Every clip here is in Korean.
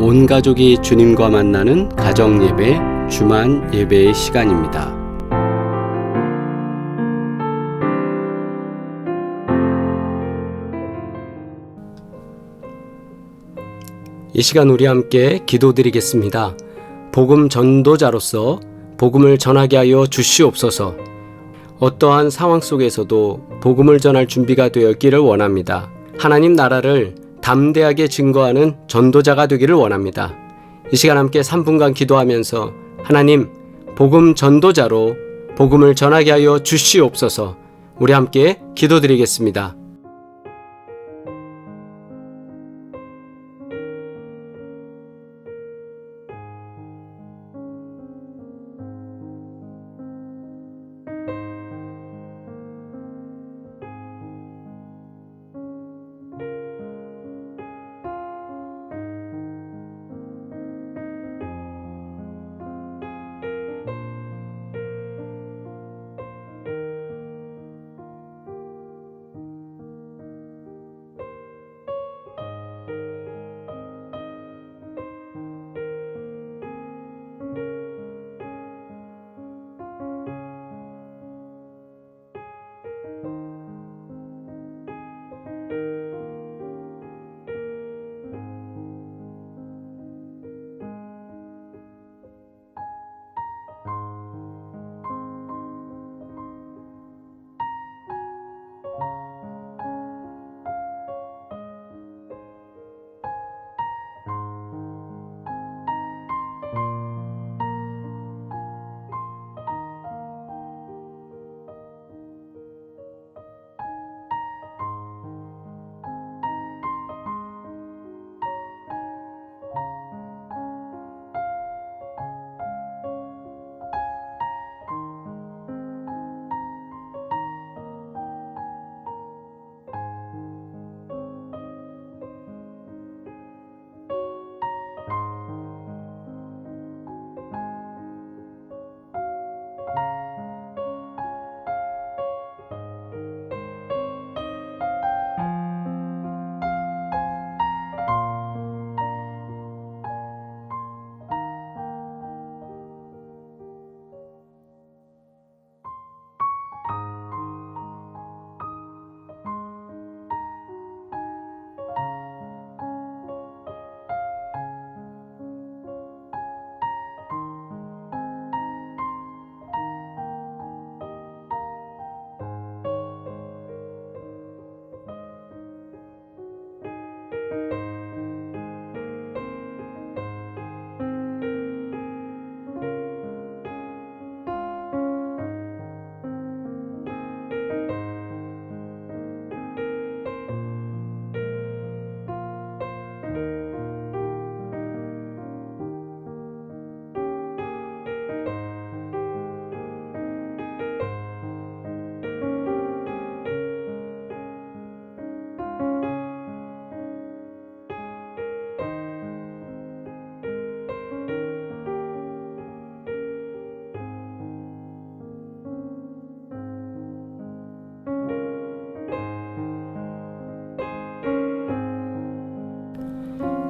온 가족이 주님과 만나는 가정예배, 주만 예배의 시간입니다. 이 시간 우리 함께 기도드리겠습니다. 복음 전도자로서 복음을 전하게 하여 주시옵소서. 어떠한 상황 속에서도 복음을 전할 준비가 되었기를 원합니다. 하나님 나라를 담대하게 증거하는 전도자가 되기를 원합니다. 이 시간 함께 3분간 기도하면서 하나님, 복음 전도자로 복음을 전하게 하여 주시옵소서. 우리 함께 기도드리겠습니다.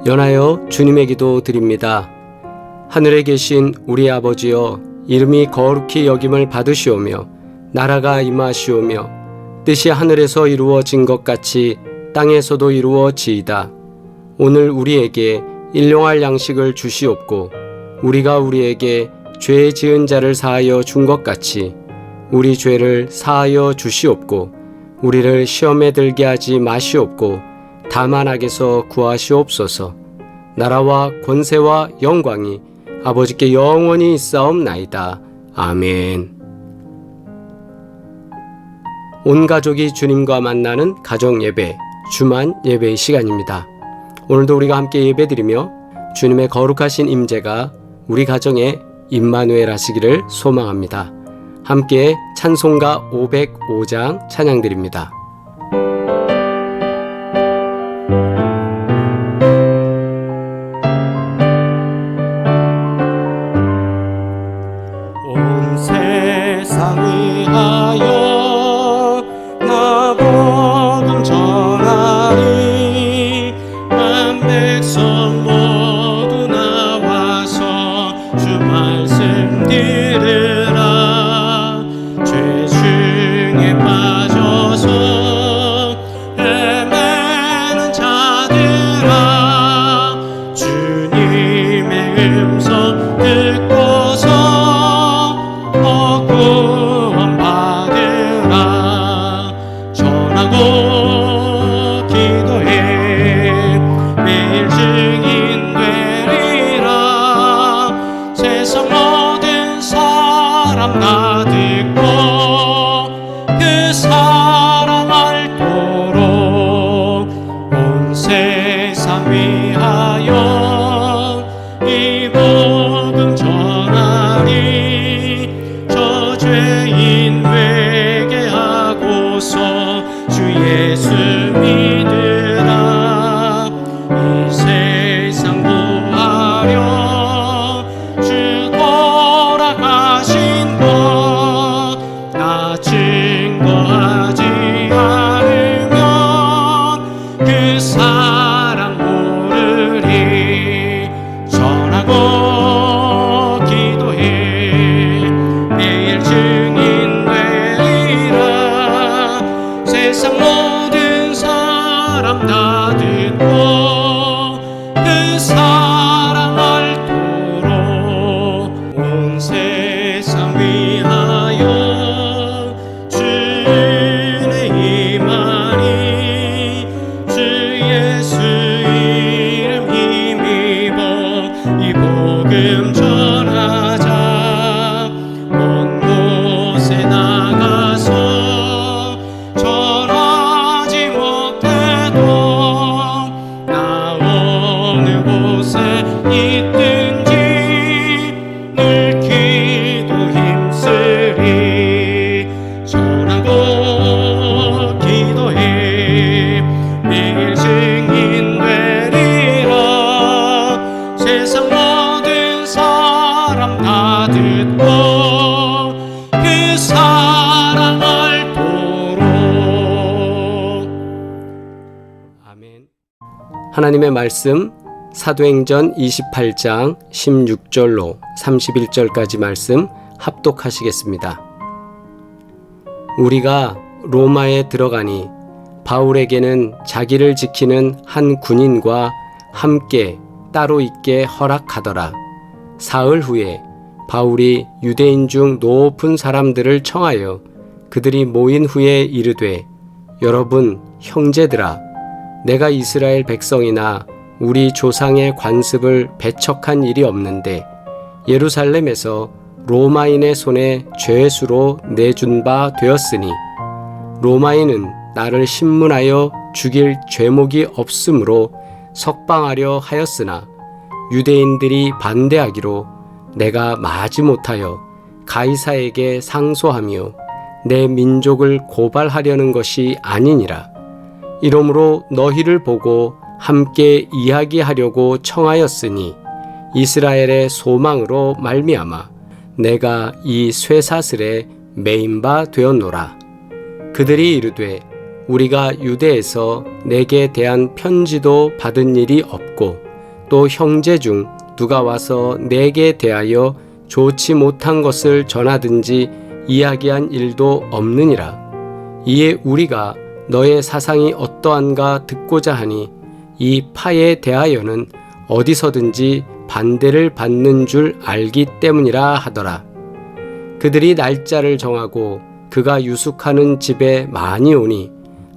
연하여 주님의 기도 드립니다. 하늘에 계신 우리 아버지여, 이름이 거룩히 여김을 받으시오며 나라가 임하시오며 뜻이 하늘에서 이루어진 것 같이 땅에서도 이루어지이다. 오늘 우리에게 일용할 양식을 주시옵고 우리가 우리에게 죄 지은 자를 사하여 준 것 같이 우리 죄를 사하여 주시옵고 우리를 시험에 들게 하지 마시옵고 다만 악에서 구하시옵소서. 나라와 권세와 영광이 아버지께 영원히 있사옵나이다. 아멘. 온 가족이 주님과 만나는 가정예배, 주만 예배의 시간입니다. 오늘도 우리가 함께 예배드리며 주님의 거룩하신 임재가 우리 가정에 임마누엘 하시기를 소망합니다. 함께 찬송가 505장 찬양드립니다. 온 세상 위하여 나 복음 전하리. 만 백성 모두 음성 듣고서 구원 받으라 전하고 기도해 매일 증인 되리라 세상 모든 사람 다 듣고 그 사랑 알도록 온 세상 위하여 이 복음 전하리 저 죄인 회개하고서 주 예수 믿으라 이 세상 구하려 주 돌아가신 것 나 증거하지 않으면 그 사랑 모르리 전하고 기도해 매일 증인 되리라 세상 모든 사람 다 듣고 그 사랑 알도록 온 세상 위하여 주의 임하니 주 예수 이름 힘입어 이 복음 전하자 온 곳에 나가서 전하지 못해도 나 어느 곳에 있든지 늘 기도 힘쓰리 전하고 기도해 매일 증인 되리라 세상 모든 사람 다 듣고 그 사랑 알도록 아멘. 하나님의 말씀 사도행전 28장 16절로 31절까지 말씀 합독하시겠습니다. 우리가 로마에 들어가니 바울에게는 자기를 지키는 한 군인과 함께 따로 있게 허락하더라. 사흘 후에 바울이 유대인 중 높은 사람들을 청하여 그들이 모인 후에 이르되 여러분 형제들아 내가 이스라엘 백성이나 우리 조상의 관습을 배척한 일이 없는데 예루살렘에서 로마인의 손에 죄수로 내준 바 되었으니 로마인은 나를 신문하여 죽일 죄목이 없으므로 석방하려 하였으나 유대인들이 반대하기로 내가 마지못하여 가이사에게 상소하며 내 민족을 고발하려는 것이 아니니라. 이러므로 너희를 보고 함께 이야기하려고 청하였으니 이스라엘의 소망으로 말미암아 내가 이 쇠사슬에 매인 바 되었노라. 그들이 이르되 우리가 유대에서 내게 대한 편지도 받은 일이 없고 또 형제 중 누가 와서 내게 대하여 좋지 못한 것을 전하든지 이야기한 일도 없느니라. 이에 우리가 너의 사상이 어떠한가 듣고자 하니 이 파에 대하여는 어디서든지 반대를 받는 줄 알기 때문이라 하더라. 그들이 날짜를 정하고 그가 유숙하는 집에 많이 오니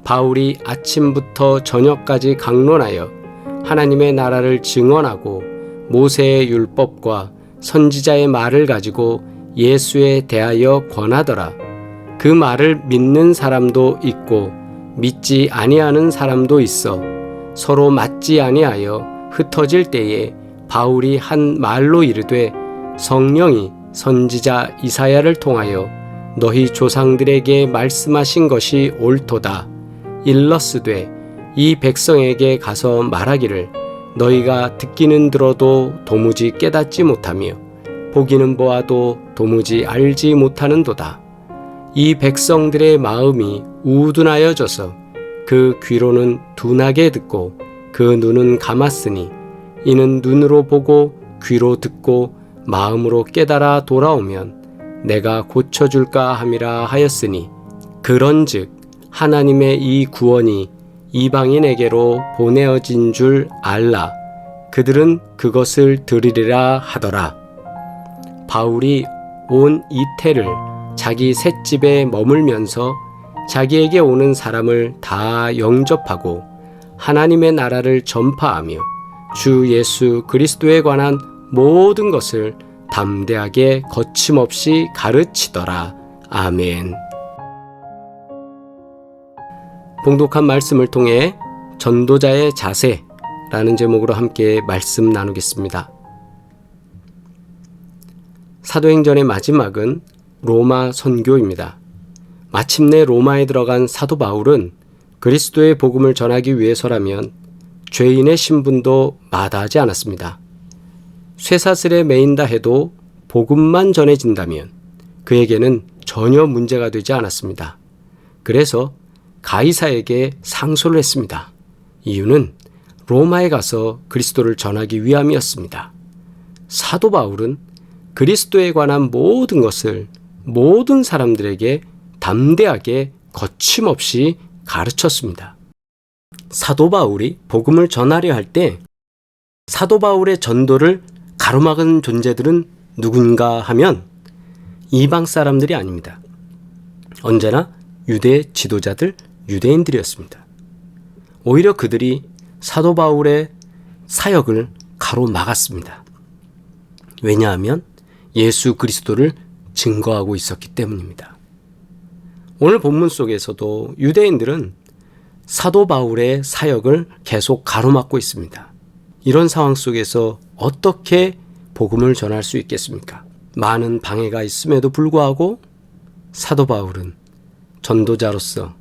바울이 아침부터 저녁까지 강론하여 하나님의 나라를 증언하고 모세의 율법과 선지자의 말을 가지고 예수에 대하여 권하더라. 그 말을 믿는 사람도 있고 믿지 아니하는 사람도 있어 서로 맞지 아니하여 흩어질 때에 바울이 한 말로 이르되 성령이 선지자 이사야를 통하여 너희 조상들에게 말씀하신 것이 옳도다. 일러스되 이 백성에게 가서 말하기를 너희가 듣기는 들어도 도무지 깨닫지 못하며 보기는 보아도 도무지 알지 못하는도다. 이 백성들의 마음이 우둔하여져서 그 귀로는 둔하게 듣고 그 눈은 감았으니 이는 눈으로 보고 귀로 듣고 마음으로 깨달아 돌아오면 내가 고쳐줄까 함이라 하였으니 그런즉 하나님의 이 구원이 이방인에게로 보내어진 줄 알라. 그들은 그것을 들으리라 하더라. 바울이 온 이태를 자기 셋집에 머물면서 자기에게 오는 사람을 다 영접하고 하나님의 나라를 전파하며 주 예수 그리스도에 관한 모든 것을 담대하게 거침없이 가르치더라. 아멘. 봉독한 말씀을 통해 전도자의 자세라는 제목으로 함께 말씀 나누겠습니다. 사도행전의 마지막은 로마 선교입니다. 마침내 로마에 들어간 사도 바울은 그리스도의 복음을 전하기 위해서라면 죄인의 신분도 마다하지 않았습니다. 쇠사슬에 매인다 해도 복음만 전해진다면 그에게는 전혀 문제가 되지 않았습니다. 그래서 가이사에게 상소를 했습니다. 이유는 로마에 가서 그리스도를 전하기 위함이었습니다. 사도 바울은 그리스도에 관한 모든 것을 모든 사람들에게 담대하게 거침없이 가르쳤습니다. 사도 바울이 복음을 전하려 할 때 사도 바울의 전도를 가로막은 존재들은 누군가 하면 이방 사람들이 아닙니다. 언제나 유대 지도자들, 유대인들이었습니다. 오히려 그들이 사도 바울의 사역을 가로막았습니다. 왜냐하면 예수 그리스도를 증거하고 있었기 때문입니다. 오늘 본문 속에서도 유대인들은 사도 바울의 사역을 계속 가로막고 있습니다. 이런 상황 속에서 어떻게 복음을 전할 수 있겠습니까? 많은 방해가 있음에도 불구하고 사도 바울은 전도자로서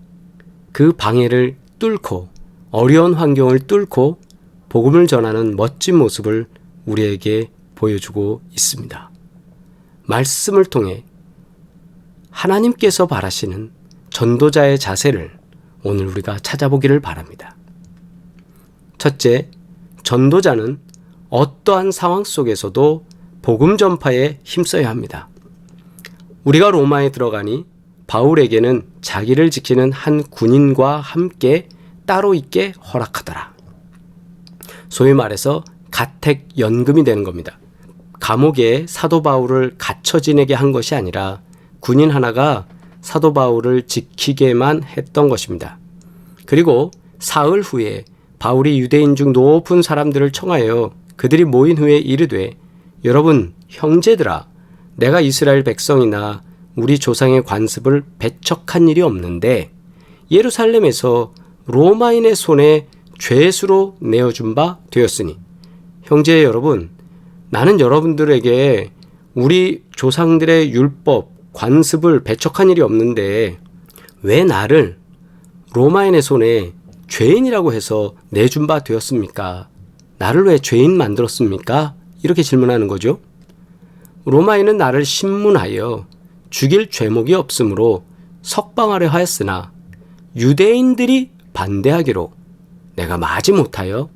그 방해를 뚫고 어려운 환경을 뚫고 복음을 전하는 멋진 모습을 우리에게 보여주고 있습니다. 말씀을 통해 하나님께서 바라시는 전도자의 자세를 오늘 우리가 찾아보기를 바랍니다. 첫째, 전도자는 어떠한 상황 속에서도 복음 전파에 힘써야 합니다. 우리가 로마에 들어가니 바울에게는 자기를 지키는 한 군인과 함께 따로 있게 허락하더라. 소위 말해서 가택연금이 되는 겁니다. 감옥에 사도 바울을 갇혀 지내게 한 것이 아니라 군인 하나가 사도 바울을 지키게만 했던 것입니다. 그리고 사흘 후에 바울이 유대인 중 높은 사람들을 청하여 그들이 모인 후에 이르되, 여러분 형제들아, 내가 이스라엘 백성이나 우리 조상의 관습을 배척한 일이 없는데 예루살렘에서 로마인의 손에 죄수로 내어준 바 되었으니, 형제 여러분, 나는 여러분들에게 우리 조상들의 율법, 관습을 배척한 일이 없는데 왜 나를 로마인의 손에 죄인이라고 해서 내준 바 되었습니까? 나를 왜 죄인 만들었습니까? 이렇게 질문하는 거죠. 로마인은 나를 신문하여 죽일 죄목이 없으므로 석방하려 하였으나 유대인들이 반대하기로 내가 마지못하여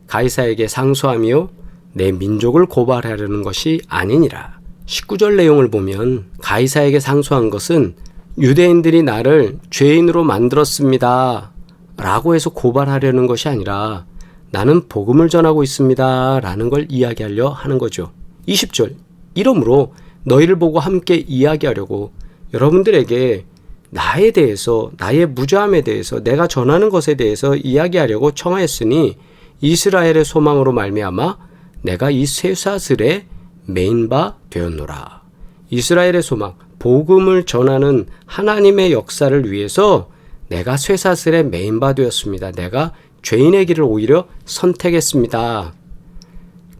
가이사에게 상소하며 내 민족을 고발하려는 것이 아니니라. 19절 내용을 보면 가이사에게 상소한 것은 유대인들이 나를 죄인으로 만들었습니다 라고 해서 고발하려는 것이 아니라 나는 복음을 전하고 있습니다 라는 걸 이야기하려 하는 거죠. 20절, 이러므로 너희를 보고 함께 이야기하려고 여러분들에게 나에 대해서, 나의 무죄함에 대해서, 내가 전하는 것에 대해서 이야기하려고 청하였으니 이스라엘의 소망으로 말미암아 내가 이 쇠사슬에 매인 바 되었노라. 이스라엘의 소망, 복음을 전하는 하나님의 역사를 위해서 내가 쇠사슬에 매인 바 되었습니다. 내가 죄인의 길을 오히려 선택했습니다.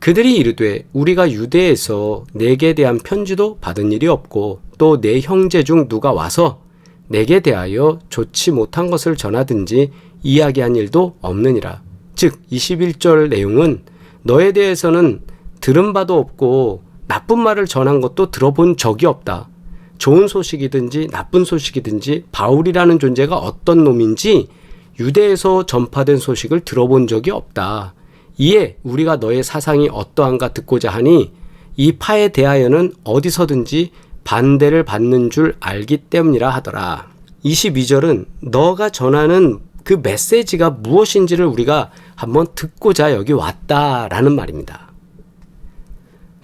그들이 이르되 우리가 유대에서 내게 대한 편지도 받은 일이 없고 또 내 형제 중 누가 와서 내게 대하여 좋지 못한 것을 전하든지 이야기한 일도 없느니라. 즉 21절 내용은 너에 대해서는 들은 바도 없고 나쁜 말을 전한 것도 들어본 적이 없다. 좋은 소식이든지 나쁜 소식이든지 바울이라는 존재가 어떤 놈인지 유대에서 전파된 소식을 들어본 적이 없다. 이에 우리가 너의 사상이 어떠한가 듣고자 하니 이 파에 대하여는 어디서든지 반대를 받는 줄 알기 때문이라 하더라. 22절은 너가 전하는 그 메시지가 무엇인지를 우리가 한번 듣고자 여기 왔다라는 말입니다.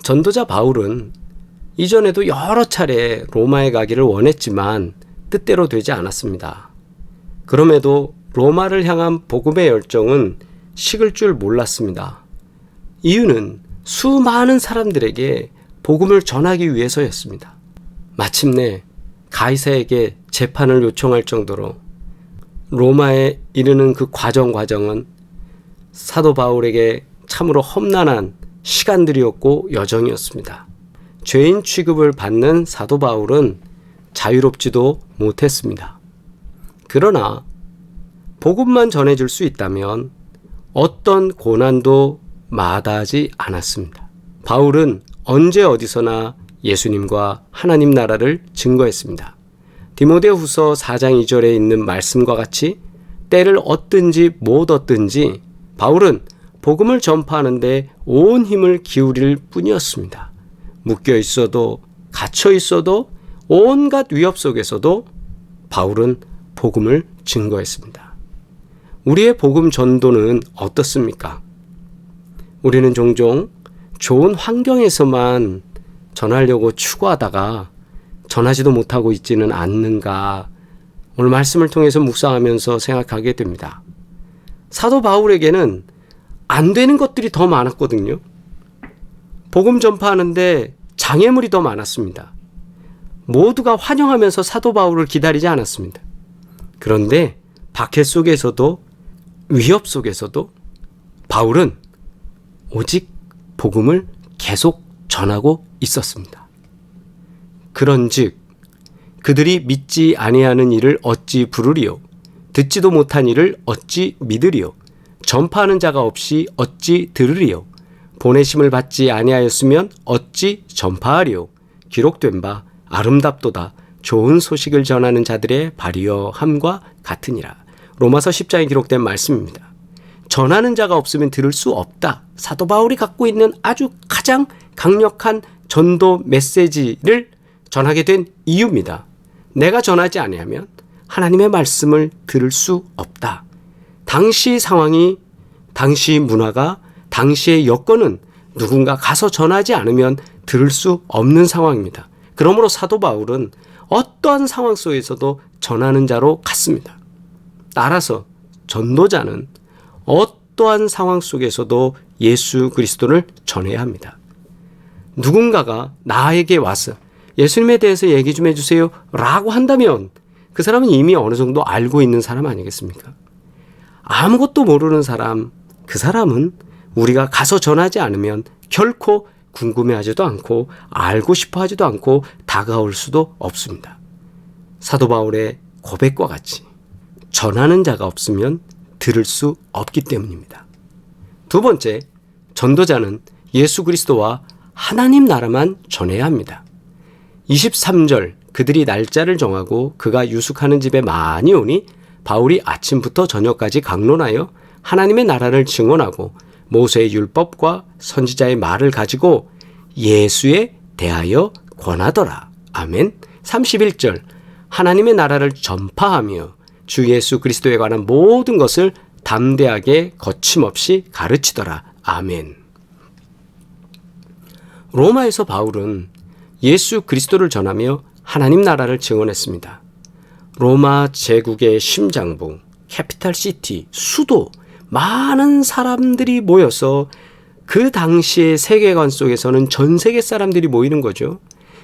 전도자 바울은 이전에도 여러 차례 로마에 가기를 원했지만 뜻대로 되지 않았습니다. 그럼에도 로마를 향한 복음의 열정은 식을 줄 몰랐습니다. 이유는 수많은 사람들에게 복음을 전하기 위해서였습니다. 마침내 가이사에게 재판을 요청할 정도로 로마에 이르는 그 과정은 사도 바울에게 참으로 험난한 시간들이었고 여정이었습니다. 죄인 취급을 받는 사도 바울은 자유롭지도 못했습니다. 그러나 복음만 전해줄 수 있다면 어떤 고난도 마다하지 않았습니다. 바울은 언제 어디서나 예수님과 하나님 나라를 증거했습니다. 디모데후서 4장 2절에 있는 말씀과 같이 때를 얻든지 못 얻든지 바울은 복음을 전파하는데 온 힘을 기울일 뿐이었습니다. 묶여 있어도 갇혀 있어도 온갖 위협 속에서도 바울은 복음을 증거했습니다. 우리의 복음 전도는 어떻습니까? 우리는 종종 좋은 환경에서만 전하려고 추구하다가 전하지도 못하고 있지는 않는가, 오늘 말씀을 통해서 묵상하면서 생각하게 됩니다. 사도 바울에게는 안 되는 것들이 더 많았거든요. 복음 전파하는데 장애물이 더 많았습니다. 모두가 환영하면서 사도 바울을 기다리지 않았습니다. 그런데 박해 속에서도 위협 속에서도 바울은 오직 복음을 계속 전하고 있었습니다. 그런즉 그들이 믿지 아니하는 일을 어찌 부르리요? 듣지도 못한 일을 어찌 믿으리요? 전파하는 자가 없이 어찌 들으리요? 보내심을 받지 아니하였으면 어찌 전파하리요? 기록된 바 아름답도다 좋은 소식을 전하는 자들의 발이여 함과 같으니라. 로마서 10장에 기록된 말씀입니다. 전하는 자가 없으면 들을 수 없다. 사도 바울이 갖고 있는 아주 가장 강력한 전도 메시지를 전하게 된 이유입니다. 내가 전하지 아니하면 하나님의 말씀을 들을 수 없다. 당시 상황이, 당시 문화가, 당시의 여건은 누군가 가서 전하지 않으면 들을 수 없는 상황입니다. 그러므로 사도 바울은 어떠한 상황 속에서도 전하는 자로 갔습니다. 따라서 전도자는 어떠한 상황 속에서도 예수 그리스도를 전해야 합니다. 누군가가 나에게 와서 예수님에 대해서 얘기 좀 해주세요 라고 한다면 그 사람은 이미 어느 정도 알고 있는 사람 아니겠습니까? 아무것도 모르는 사람, 그 사람은 우리가 가서 전하지 않으면 결코 궁금해하지도 않고 알고 싶어 하지도 않고 다가올 수도 없습니다. 사도 바울의 고백과 같이 전하는 자가 없으면 들을 수 없기 때문입니다. 두 번째, 전도자는 예수 그리스도와 하나님 나라만 전해야 합니다. 23절, 그들이 날짜를 정하고 그가 유숙하는 집에 많이 오니 바울이 아침부터 저녁까지 강론하여 하나님의 나라를 증언하고 모세의 율법과 선지자의 말을 가지고 예수에 대하여 권하더라. 아멘. 31절, 하나님의 나라를 전파하며 주 예수 그리스도에 관한 모든 것을 담대하게 거침없이 가르치더라. 아멘. 로마에서 바울은 예수 그리스도를 전하며 하나님 나라를 증언했습니다. 로마 제국의 심장부, 캐피탈 시티, 수도, 많은 사람들이 모여서 그 당시의 세계관 속에서는 전 세계 사람들이 모이는 거죠.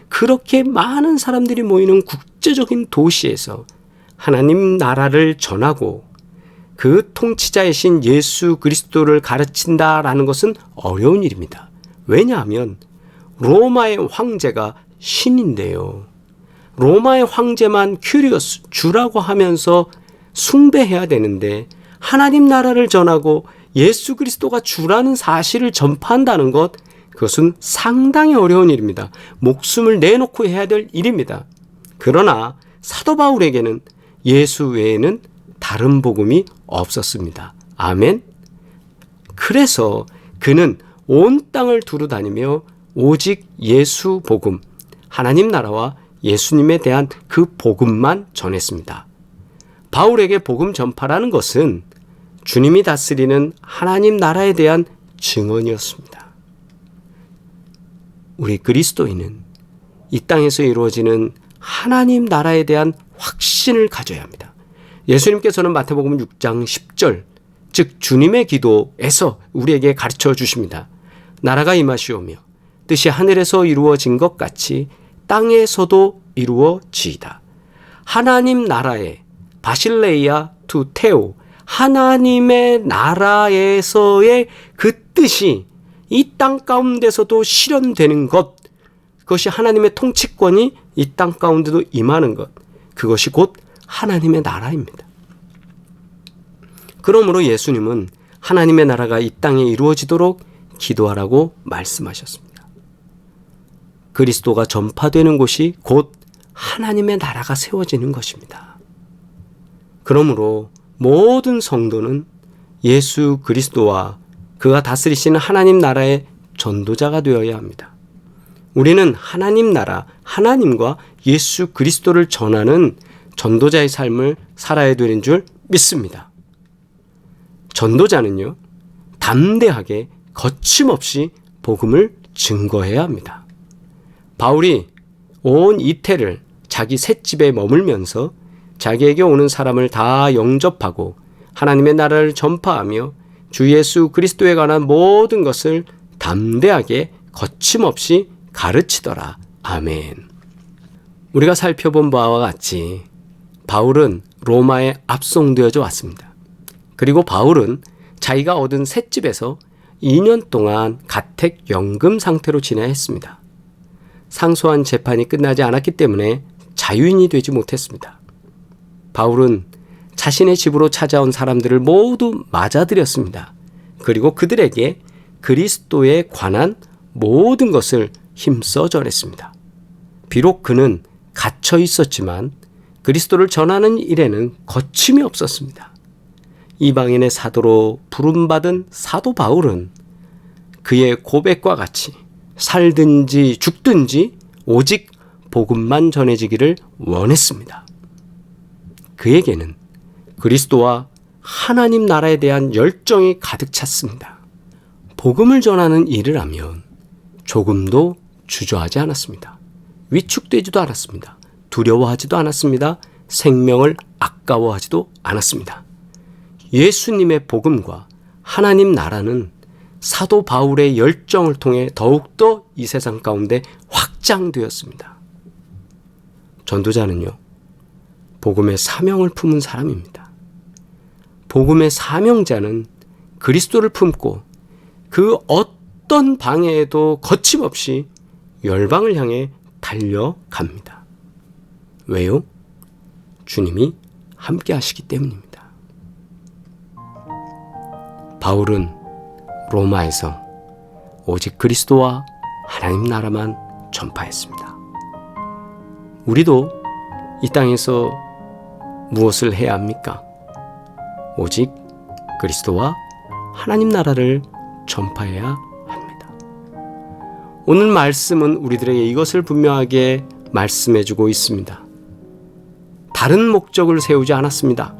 그렇게 많은 사람들이 모이는 국제적인 도시에서 하나님 나라를 전하고 그 통치자이신 예수 그리스도를 가르친다라는 것은 어려운 일입니다. 왜냐하면 로마의 황제가 신인데요. 로마의 황제만 큐리어스, 주라고 하면서 숭배해야 되는데 하나님 나라를 전하고 예수 그리스도가 주라는 사실을 전파한다는 것, 그것은 상당히 어려운 일입니다. 목숨을 내놓고 해야 될 일입니다. 그러나 사도 바울에게는 예수 외에는 다른 복음이 없었습니다. 아멘. 그래서 그는 온 땅을 두루 다니며 오직 예수 복음, 하나님 나라와 예수님에 대한 그 복음만 전했습니다. 바울에게 복음 전파라는 것은 주님이 다스리는 하나님 나라에 대한 증언이었습니다. 우리 그리스도인은 이 땅에서 이루어지는 하나님 나라에 대한 확신을 가져야 합니다. 예수님께서는 마태복음 6장 10절, 즉 주님의 기도에서 우리에게 가르쳐 주십니다. 나라가 임하시오며 뜻이 하늘에서 이루어진 것 같이 땅에서도 이루어지이다. 하나님 나라의 바실레이아 투 테오, 하나님의 나라에서의 그 뜻이 이 땅 가운데서도 실현되는 것, 그것이 하나님의 통치권이 이 땅 가운데도 임하는 것, 그것이 곧 하나님의 나라입니다. 그러므로 예수님은 하나님의 나라가 이 땅에 이루어지도록 기도하라고 말씀하셨습니다. 그리스도가 전파되는 곳이 곧 하나님의 나라가 세워지는 것입니다. 그러므로 모든 성도는 예수 그리스도와 그가 다스리시는 하나님 나라의 전도자가 되어야 합니다. 우리는 하나님 나라, 하나님과 예수 그리스도를 전하는 전도자의 삶을 살아야 되는 줄 믿습니다. 전도자는요, 담대하게 거침없이 복음을 증거해야 합니다. 바울이 온 이태를 자기 셋집에 머물면서 자기에게 오는 사람을 다 영접하고 하나님의 나라를 전파하며 주 예수 그리스도에 관한 모든 것을 담대하게 거침없이 가르치더라. 아멘. 우리가 살펴본 바와 같이 바울은 로마에 압송되어져 왔습니다. 그리고 바울은 자기가 얻은 셋집에서 2년 동안 가택연금 상태로 지내야 했습니다. 상소한 재판이 끝나지 않았기 때문에 자유인이 되지 못했습니다. 바울은 자신의 집으로 찾아온 사람들을 모두 맞아들였습니다. 그리고 그들에게 그리스도에 관한 모든 것을 힘써 전했습니다. 비록 그는 갇혀 있었지만 그리스도를 전하는 일에는 거침이 없었습니다. 이방인의 사도로 부름받은 사도 바울은 그의 고백과 같이 살든지 죽든지 오직 복음만 전해지기를 원했습니다. 그에게는 그리스도와 하나님 나라에 대한 열정이 가득 찼습니다. 복음을 전하는 일을 하면 조금도 주저하지 않았습니다. 위축되지도 않았습니다. 두려워하지도 않았습니다. 생명을 아까워하지도 않았습니다. 예수님의 복음과 하나님 나라는 사도 바울의 열정을 통해 더욱더 이 세상 가운데 확장되었습니다. 전도자는요, 복음의 사명을 품은 사람입니다. 복음의 사명자는 그리스도를 품고 그 어떤 방해에도 거침없이 열방을 향해 달려갑니다. 왜요? 주님이 함께 하시기 때문입니다. 바울은 로마에서 오직 그리스도와 하나님 나라만 전파했습니다. 우리도 이 땅에서 무엇을 해야 합니까? 오직 그리스도와 하나님 나라를 전파해야 합니다. 오늘 말씀은 우리들에게 이것을 분명하게 말씀해주고 있습니다. 다른 목적을 세우지 않았습니다.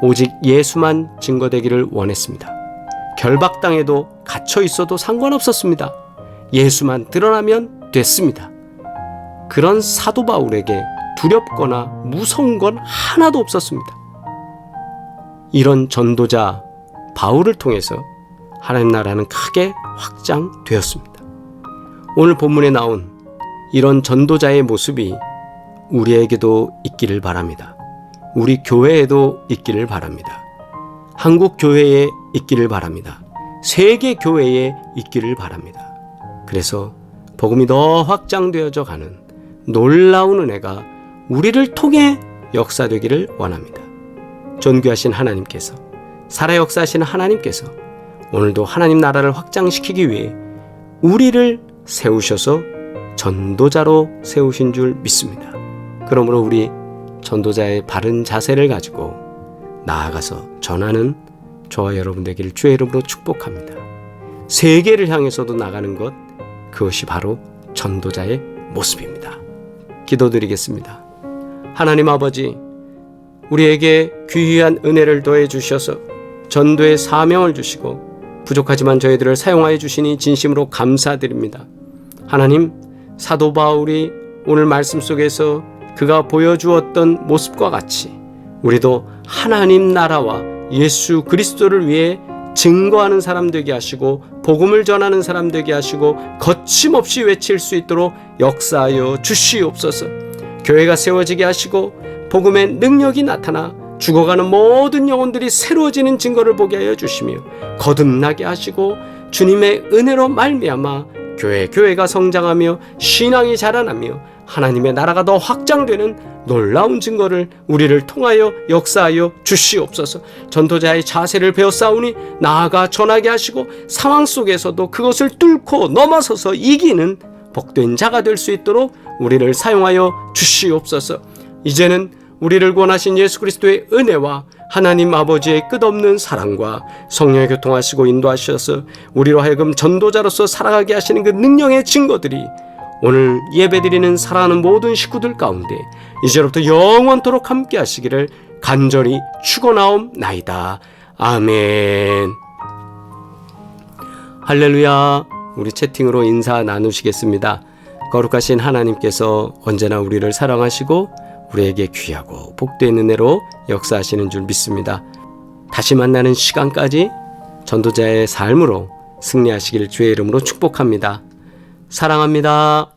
오직 예수만 증거되기를 원했습니다. 결박당해도 갇혀 있어도 상관없었습니다. 예수만 드러나면 됐습니다. 그런 사도 바울에게 두렵거나 무서운 건 하나도 없었습니다. 이런 전도자 바울을 통해서 하나님 나라는 크게 확장되었습니다. 오늘 본문에 나온 이런 전도자의 모습이 우리에게도 있기를 바랍니다. 우리 교회에도 있기를 바랍니다. 한국 교회에 있기를 바랍니다. 세계 교회에 있기를 바랍니다. 그래서 복음이 더 확장되어져 가는 놀라운 은혜가 우리를 통해 역사되기를 원합니다. 존귀하신 하나님께서, 살아 역사하시는 하나님께서 오늘도 하나님 나라를 확장시키기 위해 우리를 세우셔서 전도자로 세우신 줄 믿습니다. 그러므로 우리 전도자의 바른 자세를 가지고 나아가서 전하는 저와 여러분 되기를 주의 이름으로 축복합니다. 세계를 향해서도 나가는 것, 그것이 바로 전도자의 모습입니다. 기도드리겠습니다. 하나님 아버지, 우리에게 귀한 은혜를 더해 주셔서 전도의 사명을 주시고 부족하지만 저희들을 사용하여 주시니 진심으로 감사드립니다. 하나님, 사도 바울이 오늘 말씀 속에서 그가 보여주었던 모습과 같이 우리도 하나님 나라와 예수 그리스도를 위해 증거하는 사람 되게 하시고 복음을 전하는 사람 되게 하시고 거침없이 외칠 수 있도록 역사하여 주시옵소서. 교회가 세워지게 하시고 복음의 능력이 나타나 죽어가는 모든 영혼들이 새로워지는 증거를 보게 하여 주시며 거듭나게 하시고 주님의 은혜로 말미암아 교회가 성장하며 신앙이 자라나며 하나님의 나라가 더 확장되는 놀라운 증거를 우리를 통하여 역사하여 주시옵소서. 전도자의 자세를 배웠사오니 나아가 전하게 하시고 상황 속에서도 그것을 뚫고 넘어서서 이기는 복된 자가 될 수 있도록 우리를 사용하여 주시옵소서. 이제는 우리를 구원하신 예수 그리스도의 은혜와 하나님 아버지의 끝없는 사랑과 성령의 교통하시고 인도하셔서 우리로 하여금 전도자로서 살아가게 하시는 그 능력의 증거들이 오늘 예배드리는 사랑하는 모든 식구들 가운데 이제로부터 영원토록 함께 하시기를 간절히 축원하옵나이다. 아멘. 할렐루야. 우리 채팅으로 인사 나누시겠습니다. 거룩하신 하나님께서 언제나 우리를 사랑하시고 우리에게 귀하고 복된 은혜로 역사하시는 줄 믿습니다. 다시 만나는 시간까지 전도자의 삶으로 승리하시길 주의 이름으로 축복합니다. 사랑합니다.